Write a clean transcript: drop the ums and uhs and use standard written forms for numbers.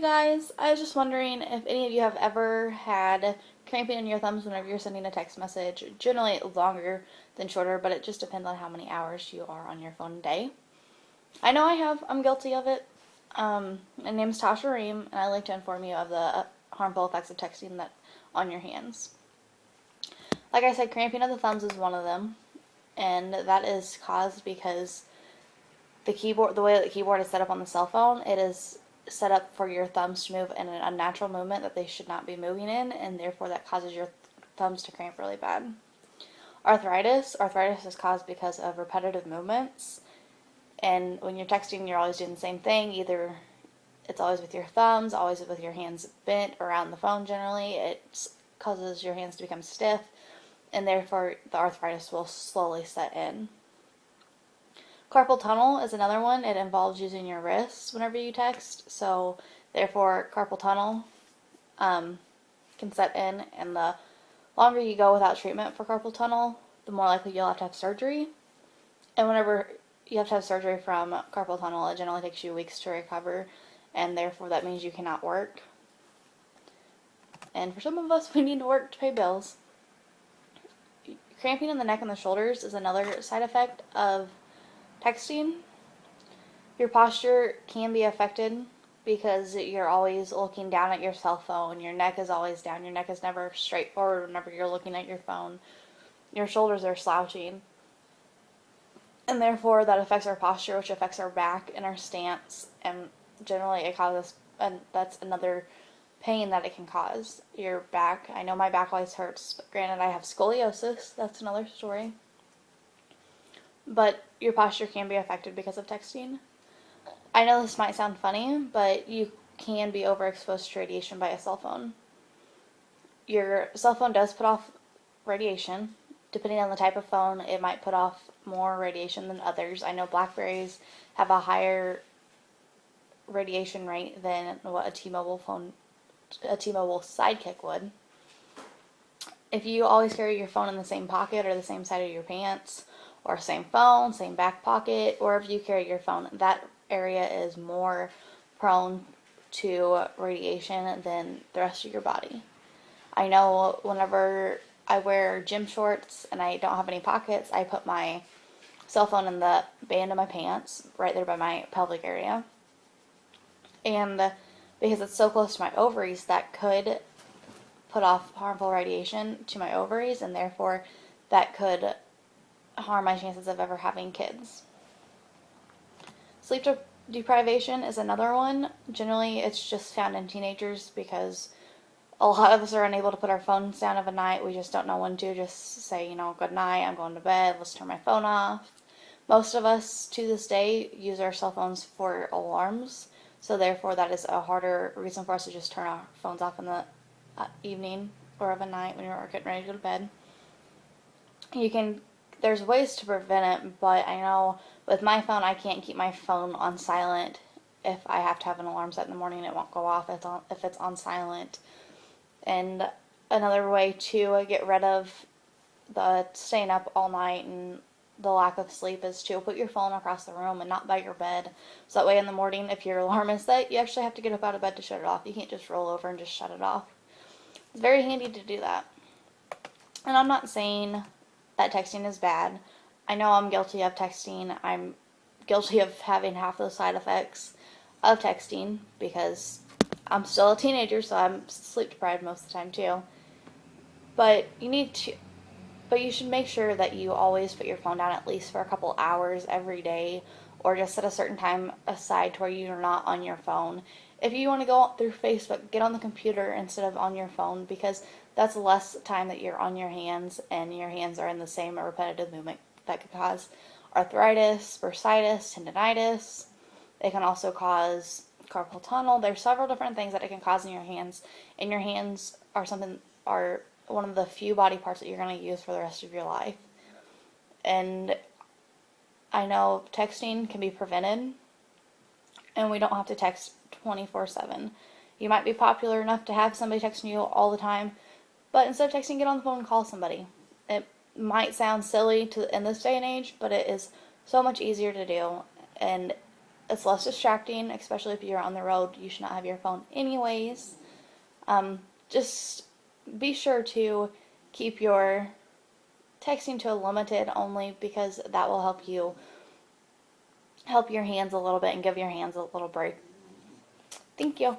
guys, I was just wondering if any of you have ever had cramping in your thumbs whenever you're sending a text message. Generally longer than shorter, but it just depends on how many hours you are on your phone a day. I know I have. I'm guilty of it. My name's Tasha Reem, and I'd like to inform you of the harmful effects of texting that on your hands. Like I said, cramping of the thumbs is one of them, and that is caused because the way that the keyboard is set up on the cell phone, it is set up for your thumbs to move in an unnatural movement that they should not be moving in, and therefore that causes your thumbs to cramp really bad. Arthritis is caused because of repetitive movements, and when you're texting, you're always doing the same thing. Either it's always with your thumbs, always with your hands bent around the phone generally. It causes your hands to become stiff, and therefore the arthritis will slowly set in. Carpal tunnel is another one. It involves using your wrists whenever you text, so therefore carpal tunnel can set in, and the longer you go without treatment for carpal tunnel, the more likely you'll have to have surgery. And whenever you have to have surgery from carpal tunnel, it generally takes you weeks to recover, and therefore that means you cannot work. And for some of us, we need to work to pay bills. Cramping in the neck and the shoulders is another side effect of texting. Your posture can be affected because you're always looking down at your cell phone. Your neck is always down. Your neck is never straight forward whenever you're looking at your phone. Your shoulders are slouching. And therefore that affects our posture, which affects our back and our stance. And generally it causes, and that's another pain that it can cause. Your back. I know my back always hurts, but granted I have scoliosis. That's another story. But your posture can be affected because of texting. I know this might sound funny, but you can be overexposed to radiation by a cell phone. Your cell phone does put off radiation. Depending on the type of phone, it might put off more radiation than others. I know Blackberries have a higher radiation rate than what a T-Mobile Sidekick would. If you always carry your phone in the same pocket or the same side of your pants, or same phone, same back pocket, or if you carry your phone, that area is more prone to radiation than the rest of your body. I know whenever I wear gym shorts and I don't have any pockets, I put my cell phone in the band of my pants, right there by my pelvic area. And because it's so close to my ovaries, that could put off harmful radiation to my ovaries, and therefore that could harm my chances of ever having kids. Sleep deprivation is another one. Generally, it's just found in teenagers because a lot of us are unable to put our phones down of a night. We just don't know when to just say, good night, I'm going to bed, let's turn my phone off. Most of us, to this day, use our cell phones for alarms, so therefore that is a harder reason for us to just turn our phones off in the evening or of a night when you're getting ready to go to bed. There's ways to prevent it, but I know with my phone, I can't keep my phone on silent. If I have to have an alarm set in the morning, it won't go off if it's on silent. And another way to get rid of the staying up all night and the lack of sleep is to put your phone across the room and not by your bed. So that way in the morning, if your alarm is set, you actually have to get up out of bed to shut it off. You can't just roll over and just shut it off. It's very handy to do that. And I'm not saying that texting is bad. I know I'm guilty of texting. I'm guilty of having half the side effects of texting because I'm still a teenager, so I'm sleep deprived most of the time too. But you should make sure that you always put your phone down at least for a couple hours every day, or just set a certain time aside to where you're not on your phone. If you want to go through Facebook, get on the computer instead of on your phone, because that's less time that you're on your hands, and your hands are in the same repetitive movement that could cause arthritis, bursitis, tendinitis. It can also cause carpal tunnel. There's several different things that it can cause in your hands, and your hands are one of the few body parts that you're going to use for the rest of your life. And I know texting can be prevented, and we don't have to text 24/7. You might be popular enough to have somebody texting you all the time, but instead of texting, get on the phone and call somebody. It might sound silly in this day and age, but it is so much easier to do, and it's less distracting, especially if you're on the road. You should not have your phone anyways. Just be sure to keep your texting to a limited only, because that will help your hands a little bit and give your hands a little break. Thank you.